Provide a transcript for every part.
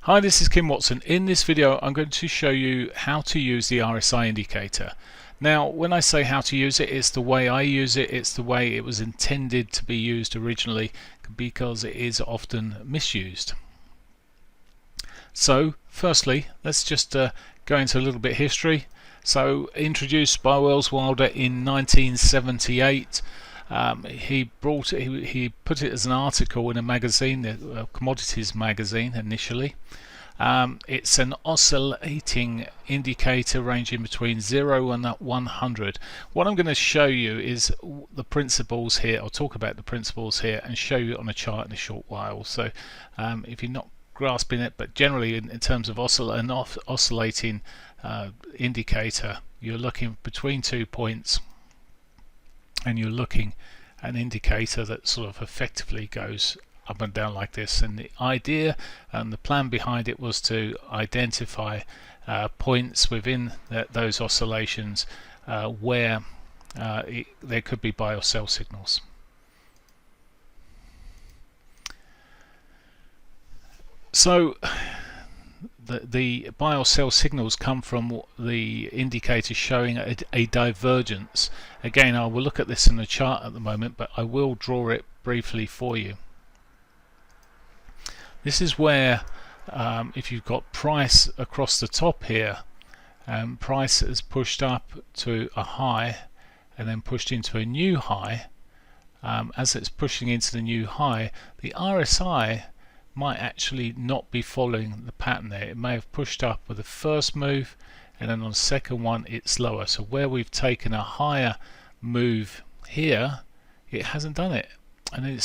Hi, this is Kim Watson. In this video I'm going to show you how to use the RSI indicator. Now when I say how to use it, it's the way I use it, it's the way it was intended to be used originally, because it is often misused. So firstly, let's just go into a little bit of history. So introduced by Wells Wilder in 1978. He put it as an article in a magazine, a commodities magazine initially. It's an oscillating indicator ranging between 0 and 100. What I'm going to show you is the principles here. I'll talk about the principles here and show you on a chart in a short while. So if you're not grasping it, but generally in terms of oscillating indicator, you're looking between 2 points and you're looking at an indicator that sort of effectively goes up and down like this, and the idea and the plan behind it was to identify points within those oscillations where there could be buy or sell signals. So the buy or sell signals come from the indicator showing a divergence. Again, I will look at this in the chart at the moment, but I will draw it briefly for you. This is where if you've got price across the top here, price is pushed up to a high and then pushed into a new high. As it's pushing into the new high, the RSI might actually not be following the pattern there. It may have pushed up with the first move, and then on the second one it's lower. So where we've taken a higher move here, it hasn't done it, and then it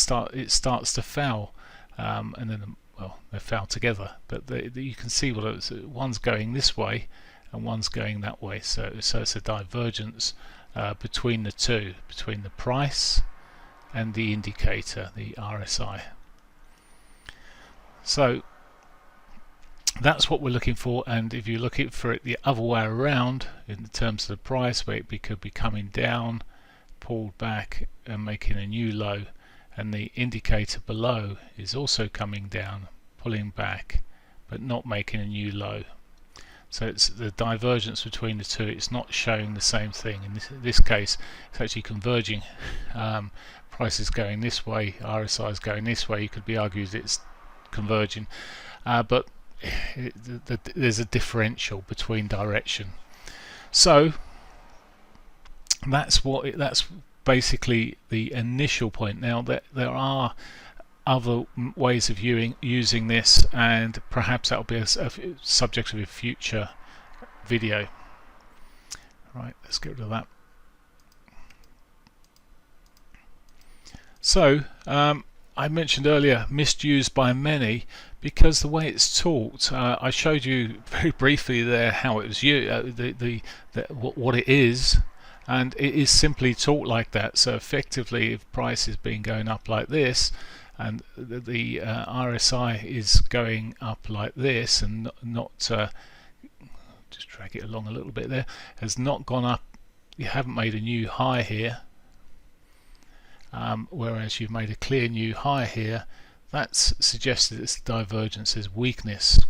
starts to foul, and then they foul together. But you can see what one's going this way and one's going that way. So it's a divergence between the two, between the price and the indicator, the RSI. So that's what we're looking for, and if you're looking for it the other way around in terms of the price, where it could be coming down, pulled back and making a new low, and the indicator below is also coming down, pulling back but not making a new low. So it's the divergence between the two. It's not showing the same thing. In this case it's actually converging. Price is going this way, RSI is going this way. You could be argued it's converging, but there's a differential between direction. So that's basically the initial point. Now there are other ways of using this, and perhaps that will be a subject of a future video. Right, let's get rid of that. So I mentioned earlier, misused by many, because the way it's taught, I showed you very briefly there how it was used, what it is, and it is simply taught like that. So effectively, if price has been going up like this, and the RSI is going up like this, and not just drag it along a little bit there, has not gone up, you haven't made a new high here. Whereas you've made a clear new high here, that's suggested it's divergences weakness.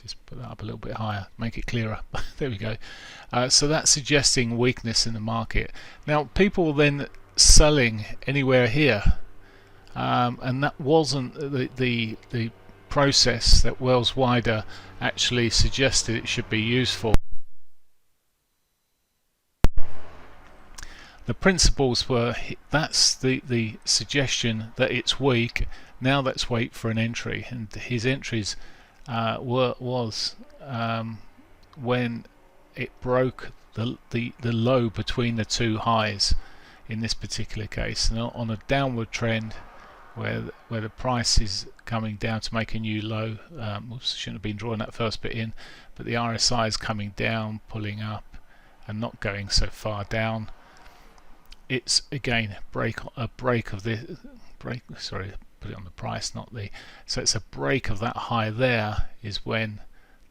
Just put that up a little bit higher, make it clearer. There we go. So that's suggesting weakness in the market. Now people then selling anywhere here, and that wasn't the process that Wells Wilder actually suggested it should be used for. The principles were, that's the suggestion that it's weak, now let's wait for an entry, and his entries was when it broke the low between the two highs in this particular case. Now on a downward trend where the price is coming down to make a new low, shouldn't have been drawing that first bit in, but the RSI is coming down, pulling up and not going so far down. It's again a break of the sorry, put it on the price, not the, so it's a break of that high there is when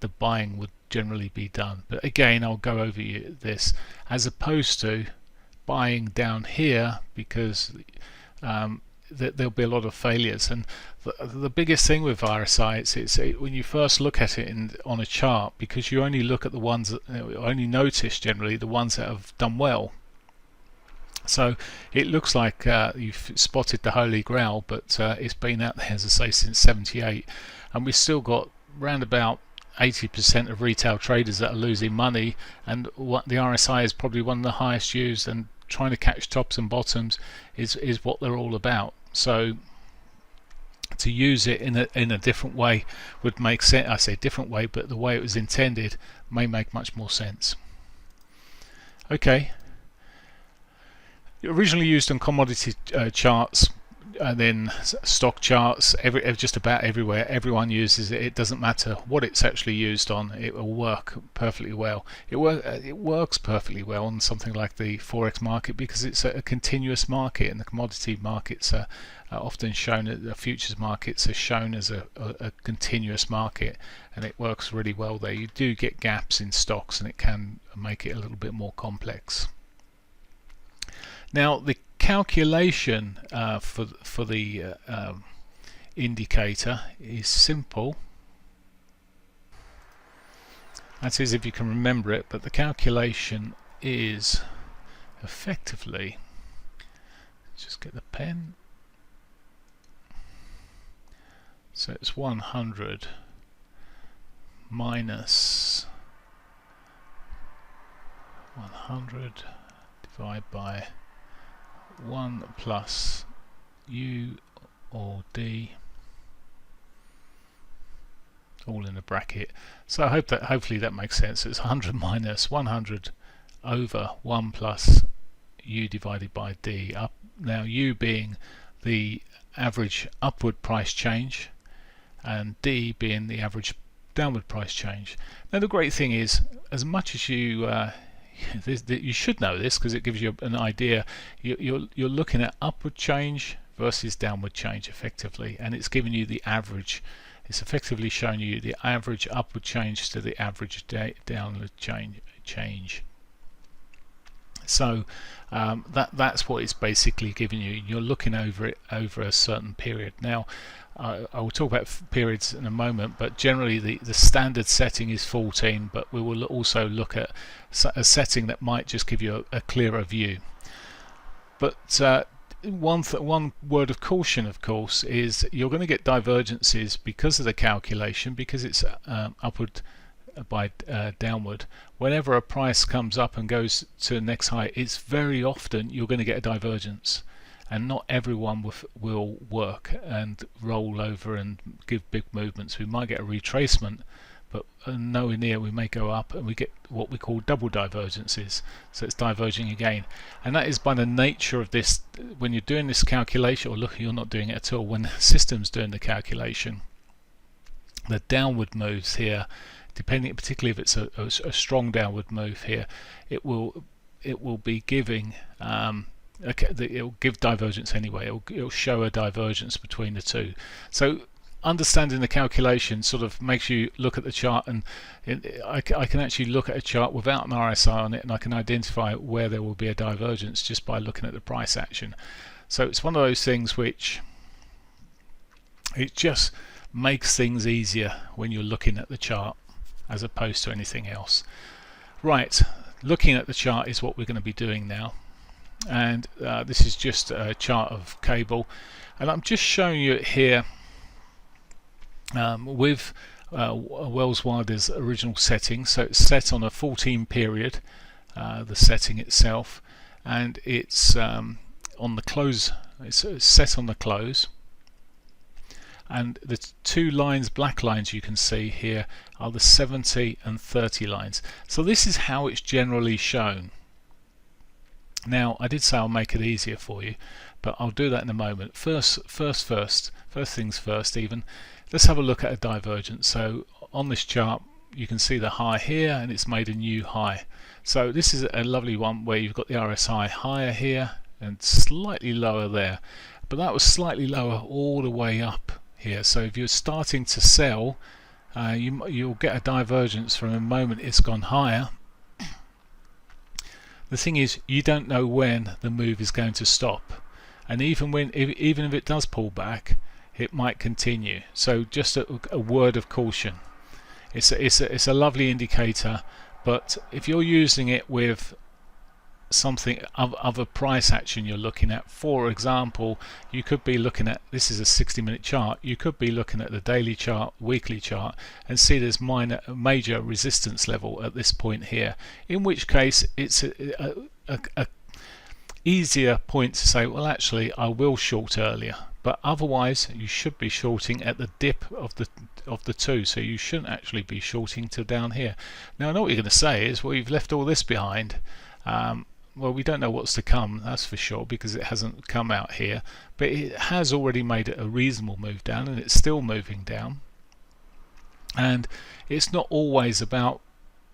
the buying would generally be done. But again, I'll go over this, as opposed to buying down here, because there'll be a lot of failures. And the biggest thing with RSI, when you first look at it on a chart, because you only look at the ones that only notice generally the ones that have done well. So it looks like you've spotted the holy grail, but it's been out there, as I say, since '78, and we've still got round about 80% of retail traders that are losing money, and what the RSI is probably one of the highest used, and trying to catch tops and bottoms is what they're all about. So to use it in a different way would make sense. I say different way, but the way it was intended may make much more sense. Okay. Originally used on commodity charts, and then stock charts, just about everywhere. Everyone uses it. It doesn't matter what it's actually used on. It will work perfectly well. It works perfectly well on something like the forex market, because it's a continuous market, and the commodity markets are often shown. The futures markets are shown as a continuous market, and it works really well there. You do get gaps in stocks, and it can make it a little bit more complex. Now the calculation for the indicator is simple. That is, if you can remember it, but the calculation is effectively, just get the pen, so it's 100 minus 100 divided by 1 plus U or D, all in a bracket. So hopefully that makes sense. It's 100 minus 100 over 1 plus U divided by D. Now U being the average upward price change, and D being the average downward price change. Now the great thing is, as much as you you should know this, because it gives you an idea. You're looking at upward change versus downward change effectively, and it's giving you the average. It's effectively showing you the average upward change to the average downward change. So that's what it's basically giving you. You're looking over it over a certain period. Now I will talk about periods in a moment, but generally the standard setting is 14, but we will also look at a setting that might just give you a clearer view. But one word of caution, of course, is you're going to get divergences because of the calculation, because it's upward by downward. Whenever a price comes up and goes to the next high, it's very often you're going to get a divergence, and not everyone will work and roll over and give big movements. We might get a retracement, but nowhere near. We may go up and we get what we call double divergences, so it's diverging again. And that is by the nature of this. When you're doing this calculation, or look, you're not doing it at all, when the system's doing the calculation, the downward moves here, depending, particularly if it's a strong downward move here, it will be giving it'll give divergence anyway. It'll show a divergence between the two. So understanding the calculation sort of makes you look at the chart, and I can actually look at a chart without an RSI on it, and I can identify where there will be a divergence just by looking at the price action. So it's one of those things which it just makes things easier when you're looking at the chart as opposed to anything else. Right, looking at the chart is what we're going to be doing now, and this is just a chart of cable, and I'm just showing you it here with Wells Wilder's original setting. So it's set on a 14 period, the setting itself, and it's on the close. It's set on the close, and the two lines, black lines you can see here, are the 70 and 30 lines. So this is how it's generally shown. Now I did say I'll make it easier for you, but I'll do that in a moment. First things first, even let's have a look at a divergence. So on this chart you can see the high here, and it's made a new high. So this is a lovely one where you've got the RSI higher here and slightly lower there, but that was slightly lower all the way up here. So if you're starting to sell, you'll get a divergence from the moment it's gone higher. The thing is, you don't know when the move is going to stop, and even if it does pull back, it might continue. So just a word of caution. It's a lovely indicator, but if you're using it with something of a price action you're looking at, for example, you could be looking at, this is a 60-minute chart, you could be looking at the daily chart, weekly chart, and see there's major resistance level at this point here, in which case it's a easier point to say, well, actually I will short earlier. But otherwise you should be shorting at the dip of the two, so you shouldn't actually be shorting till down here. Now I know what you're going to say is, well, you've left all this behind. Well, we don't know what's to come, that's for sure, because it hasn't come out here, but it has already made a reasonable move down, and it's still moving down. And it's not always about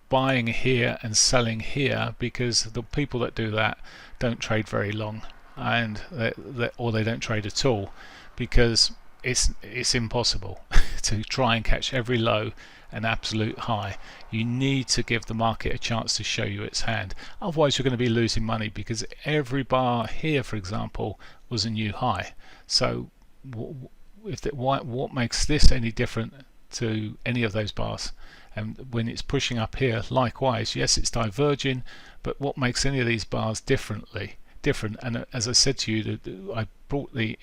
buying here and selling here, because the people that do that don't trade very long, and or they don't trade at all, because it's impossible to try and catch every low and absolute high. You need to give the market a chance to show you its hand, otherwise you're going to be losing money, because every bar here, for example, was a new high. So what makes this any different to any of those bars? And when it's pushing up here, likewise, yes, it's diverging, but what makes any of these bars different? And as I said to you, I brought the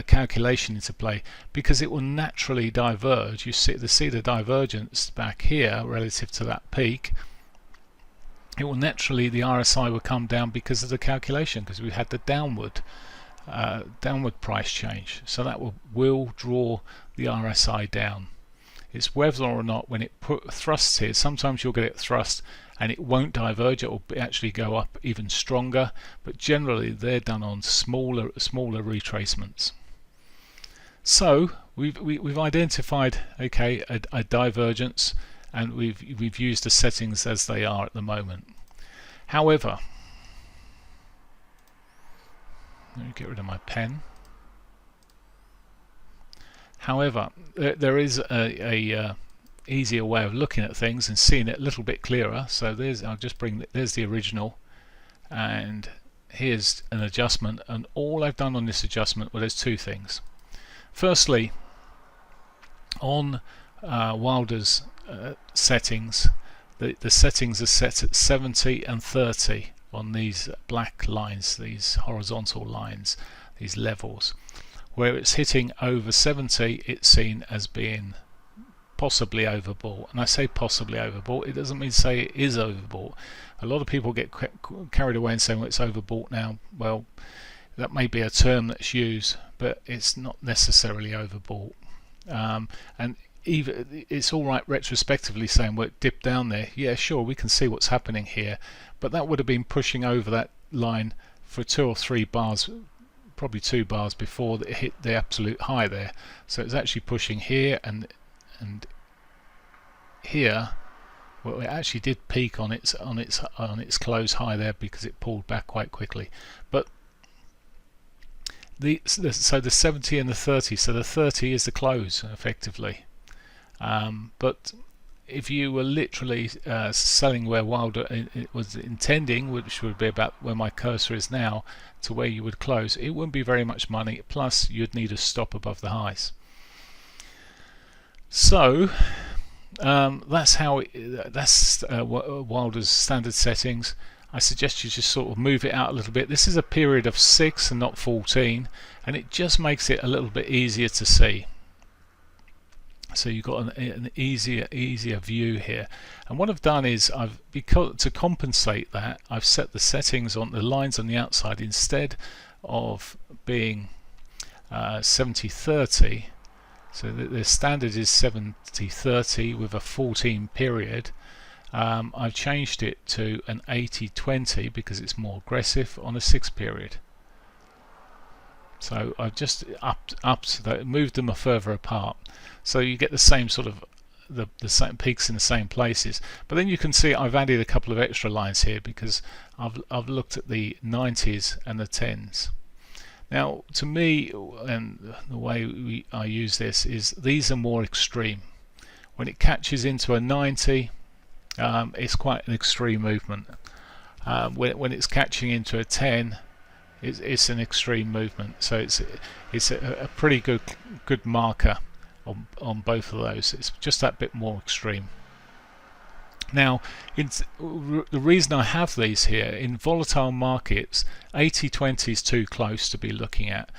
calculation into play, because it will naturally diverge. You see the divergence back here relative to that peak. It will naturally, the RSI will come down because of the calculation, because we had the downward price change. So that will draw the RSI down. It's whether or not, when it thrusts here, sometimes you'll get it thrust and it won't diverge, it will actually go up even stronger, but generally they're done on smaller retracements. So we've identified, okay, a divergence, and we've used the settings as they are at the moment. However, let me get rid of my pen. However, there is a easier way of looking at things and seeing it a little bit clearer. So there's the original, and here's an adjustment, and all I've done on this adjustment, well, there's two things. Firstly, on Wilder's settings, the settings are set at 70 and 30 on these black lines, these horizontal lines, these levels. Where it's hitting over 70, it's seen as being possibly overbought. And I say possibly overbought, it doesn't mean to say it is overbought. A lot of people get carried away and saying, well, it's overbought now. Well, that may be a term that's used, but it's not necessarily overbought. And even it's all right retrospectively saying, well, it dipped down there. Yeah, sure, we can see what's happening here, but that would have been pushing over that line for 2 or 3 bars, probably 2 bars before it hit the absolute high there. So it's actually pushing here and here. Well, it actually did peak on its close high there, because it pulled back quite quickly. But so the 70 and the 30, so the 30 is the close effectively. But if you were literally selling where Wilder it was intending, which would be about where my cursor is now, to where you would close, it wouldn't be very much money, plus you'd need a stop above the highs. So that's Wilder's standard settings. I suggest you just sort of move it out a little bit. This is a period of 6 and not 14, and it just makes it a little bit easier to see. So you've got an easier view here. And what I've done is, to compensate that, I've set the settings on the lines on the outside, instead of being 70-30. So the standard is 70-30 with a 14 period. I've changed it to an 80-20 because it's more aggressive on a 6 period. So I've just moved them further apart, so you get the same sort of the same peaks in the same places. But then you can see I've added a couple of extra lines here, because I've looked at the 90s and the 10s. Now, to me, and the way I use this is, these are more extreme. When it catches into a 90, it's quite an extreme movement. When it's catching into a 10, it's an extreme movement. So it's a pretty good marker on both of those. It's just that bit more extreme. Now, the reason I have these here, in volatile markets, 80-20 is too close to be looking at.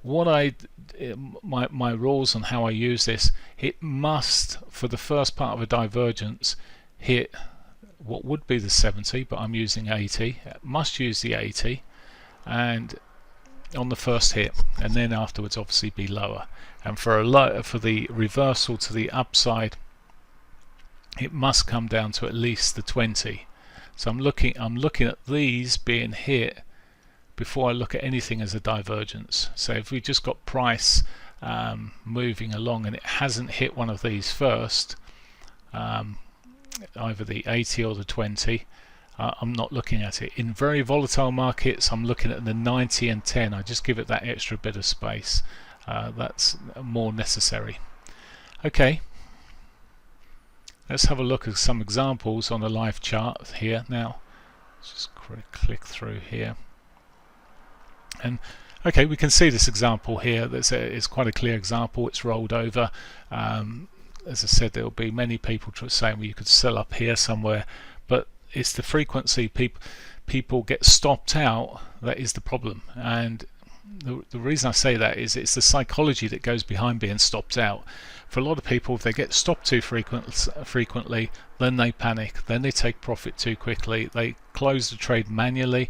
What my rules on how I use this, it must, for the first part of a divergence, hit what would be the 70, but I'm using 80. It must use the 80, and on the first hit, and then afterwards obviously be lower. And for the reversal to the upside, it must come down to at least the 20. So I'm looking at these being hit before I look at anything as a divergence. So if we just got price moving along and it hasn't hit one of these first, either the 80 or the 20, I'm not looking at it. In very volatile markets, I'm looking at the 90 and 10. I just give it that extra bit of space. That's more necessary. Okay. Let's have a look at some examples on a live chart here now. Let's just click through here. And okay, we can see this example here. It's quite a clear example. It's rolled over. As I said, there will be many people saying, well, you could sell up here somewhere, but it's the frequency people get stopped out that is the problem. And the reason I say that is it's the psychology that goes behind being stopped out. For a lot of people, if they get stopped too frequently, then they panic, then they take profit too quickly, they close the trade manually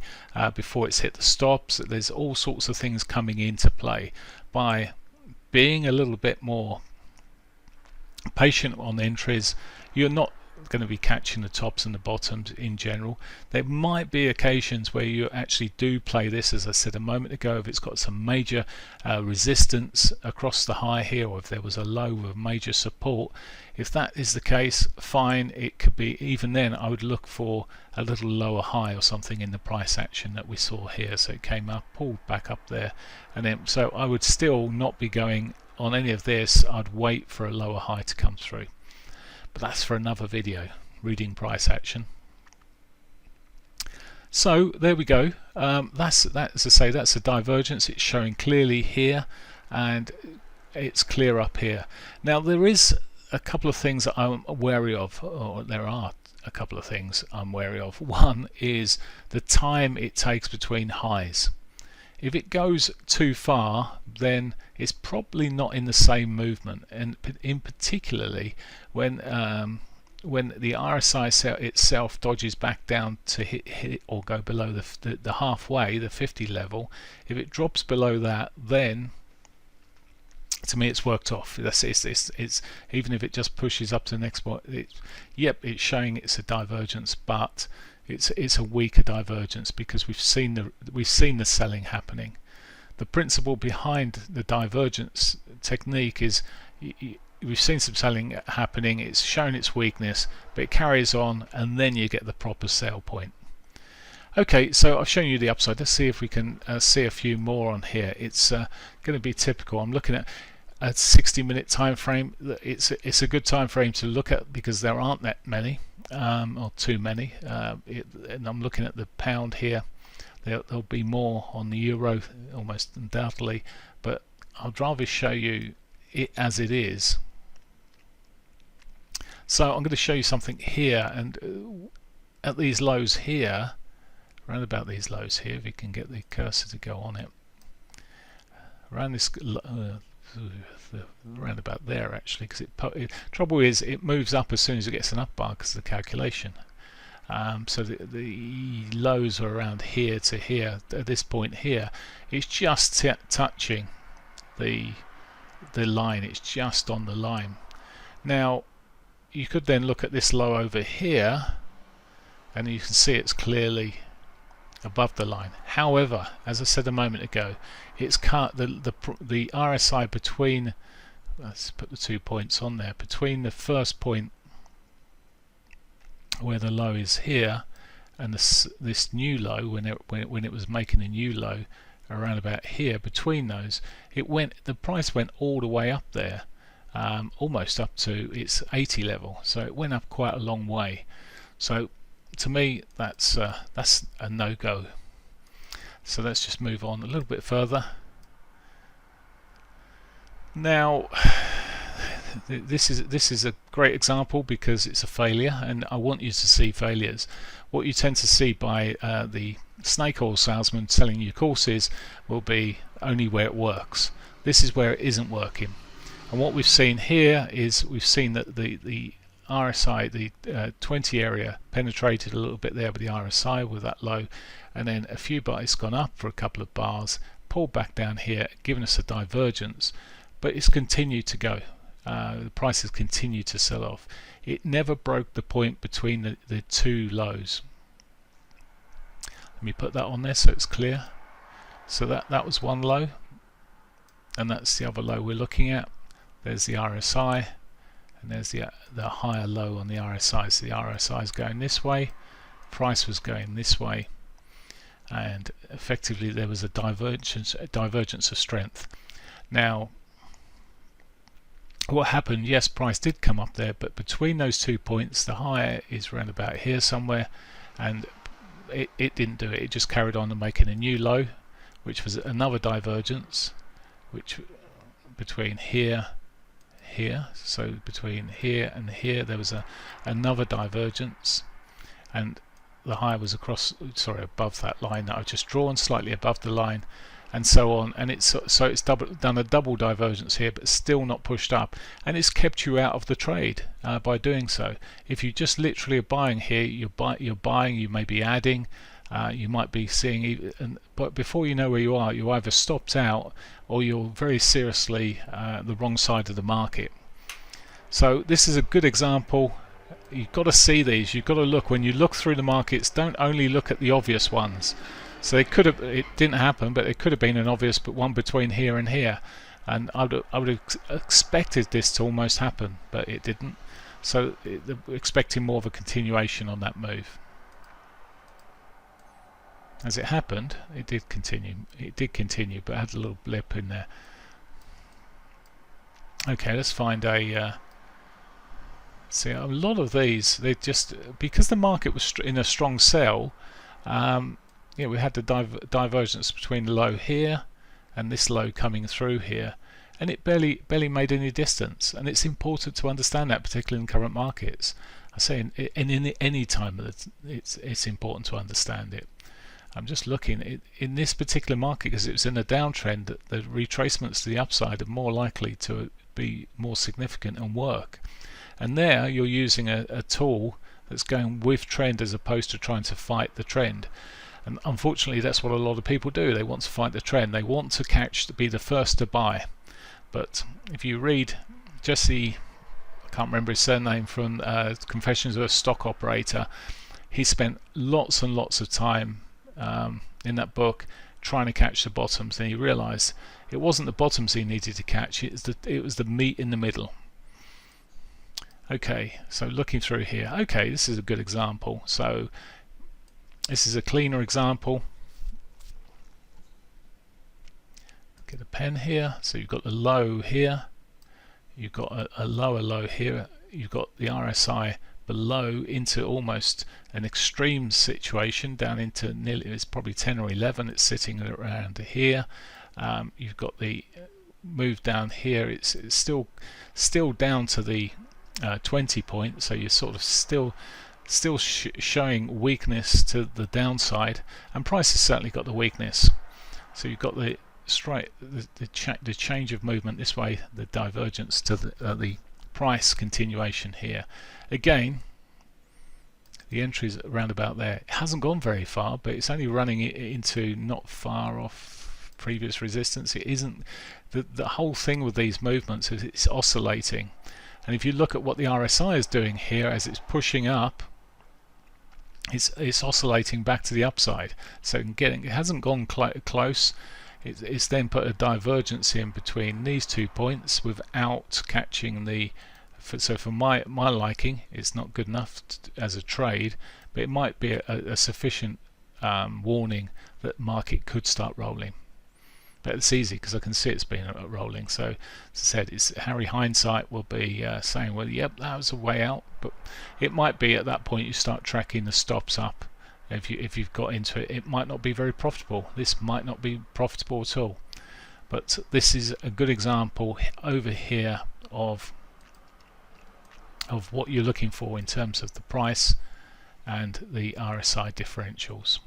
before it's hit the stops. There's all sorts of things coming into play. By being a little bit more patient on entries, you're not going to be catching the tops and the bottoms in general. There might be occasions where you actually do play this, as I said a moment ago, if it's got some major resistance across the high here, or if there was a low with major support. If that is the case, fine. It could be, even then I would look for a little lower high or something in the price action that we saw here. So it came up, pulled back up there, and then so I would still not be going on any of this. I'd wait for a lower high to come through. But that's for another video, reading price action. So there we go. As I say, that's a divergence. It's showing clearly here, and it's clear up here. Now there is a couple of things that I'm wary of, or there are a couple of things I'm wary of. One is the time it takes between highs. If it goes too far, then it's probably not in the same movement, and in particularly when the RSI itself dodges back down to hit or go below the halfway, the 50 level. If it drops below that, then to me it's worked off. It's even if it just pushes up to the next point. It's showing it's a divergence, but it's a weaker divergence because we've seen the selling happening. The principle behind the divergence technique is we've seen some selling happening, it's shown its weakness, but it carries on, and then you get the proper sell point. Okay, so I've shown you the upside. Let's see if we can see a few more on here. It's going to be typical. I'm looking at a 60-minute time frame. It's a good time frame to look at because there aren't that many, or too many. And I'm looking at the pound here. There'll be more on the euro, almost undoubtedly, but I'd rather show you it as it is. So I'm going to show you something here, and at these lows here, around about these lows here, if you can get the cursor to go on it, around this around about there actually, because trouble is it moves up as soon as it gets an up bar because of the calculation. So the lows are around here to here. At this point here, it's just touching the line. It's just on the line. Now you could then look at this low over here, and you can see it's clearly above the line. However, as I said a moment ago, it's cut the RSI between, let's put the 2 points on there, between the first point where the low is here and this new low, when it was making a new low around about here, between those, the price went all the way up there, almost up to its 80 level. So it went up quite a long way. So to me, that's a no-go. So let's just move on a little bit further. Now this is a great example because it's a failure, and I want you to see failures. What you tend to see by the snake oil salesman selling you courses will be only where it works. This is where it isn't working. And what we've seen here is we've seen that the RSI, the 20 area, penetrated a little bit there with the RSI with that low, and then a few bars gone up for a couple of bars, pulled back down here, giving us a divergence, but it's continued to go. The prices continue to sell off. It never broke the point between the two lows. Let me put that on there so it's clear. So that was one low, and that's the other low we're looking at. There's the RSI, and there's the higher low on the RSI. So the RSI is going this way, price was going this way, and effectively there was a divergence of strength. Now what happened, yes, price did come up there, but between those 2 points, the higher is around about here somewhere, and it didn't do it. It just carried on and making a new low, which was another divergence, which between here, so between here and here there was another divergence, and the high was above that line that I've just drawn, slightly above the line, and so on, and it's done a double divergence here, but still not pushed up, and it's kept you out of the trade by doing so. If you just literally are buying here, you're buying, you may be adding, you might be seeing, but before you know where you are, you either stopped out or you're very seriously the wrong side of the market. So this is a good example. You've got to see these. You've got to look. When you look through the markets, don't only look at the obvious ones. So it didn't happen, but it could have been an obvious but one between here and here, and I would have expected this to almost happen, but it didn't. So we're expecting more of a continuation on that move. As it happened, it did continue. It did continue, but it had a little blip in there. Okay, let's find a. See, a lot of these, they just, because the market was in a strong sell. Yeah, we had the divergence between the low here and this low coming through here, and it barely made any distance. And it's important to understand that, particularly in current markets. I say in any time it's important to understand it. I'm just looking in this particular market, because it was in a downtrend, that the retracements to the upside are more likely to be more significant and work. And there you're using a tool that's going with trend as opposed to trying to fight the trend. And unfortunately, that's what a lot of people do. They want to fight the trend. They want to be the first to buy. But if you read Jesse, I can't remember his surname, from Confessions of a Stock Operator, he spent lots and lots of time in that book trying to catch the bottoms. And he realized it wasn't the bottoms he needed to catch. It was the meat in the middle. Okay, so looking through here. Okay, this is a good example. So this is a cleaner example. Get a pen here. So you've got the low here, you've got a lower low here, you've got the RSI below into almost an extreme situation, down into nearly, it's probably 10 or 11, it's sitting around here. You've got the move down here, it's still down to the 20 point, so you're sort of still showing weakness to the downside, and price has certainly got the weakness. So you've got the change of movement this way, the divergence to the price continuation here. Again, the entry's around about there. It hasn't gone very far, but it's only running into not far off previous resistance. It isn't the whole thing with these movements is it's oscillating. And if you look at what the RSI is doing here as it's pushing up, it's oscillating back to the upside. So it hasn't gone close. It's then put a divergence in between these 2 points without catching the. So for my liking, it's not good enough as a trade, but it might be a sufficient warning that market could start rolling. But it's easy because I can see it's been rolling. So as I said, it's Harry Hindsight will be saying, well, yep, that was a way out, but it might be at that point you start tracking the stops up If you've got into it, it might not be very profitable. This might not be profitable at all. But this is a good example over here of what you're looking for in terms of the price and the RSI differentials.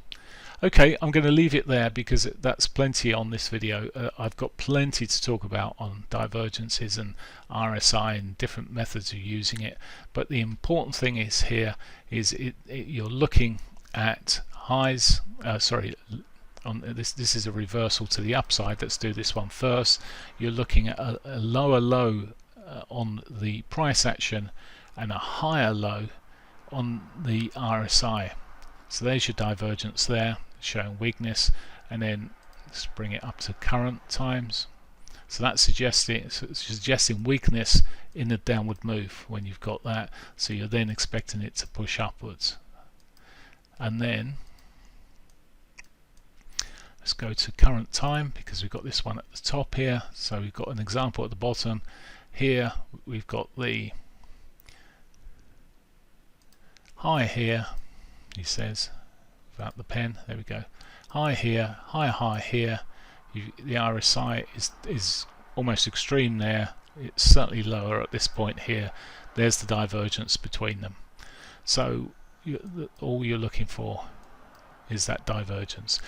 Okay, I'm going to leave it there because that's plenty on this video. I've got plenty to talk about on divergences and RSI and different methods of using it. But the important thing is here is you're looking at highs. On this is a reversal to the upside. Let's do this one first. You're looking at a lower low on the price action and a higher low on the RSI. So there's your divergence there, showing weakness, and then let's bring it up to current times. So that's suggesting weakness in the downward move when you've got that. So you're then expecting it to push upwards. And then let's go to current time because we've got this one at the top here. So we've got an example at the bottom. Here we've got the high here, he says, without the pen, there we go. High here, high here. The RSI is almost extreme there. It's certainly lower at this point here. There's the divergence between them. So all you're looking for is that divergence.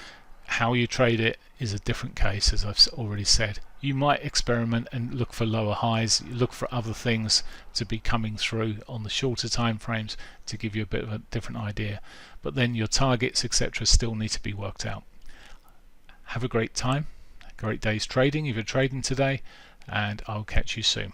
How you trade it is a different case, as I've already said. You might experiment and look for lower highs, look for other things to be coming through on the shorter time frames to give you a bit of a different idea. But then your targets, etc., still need to be worked out. Have a great time, great day's trading if you're trading today, and I'll catch you soon.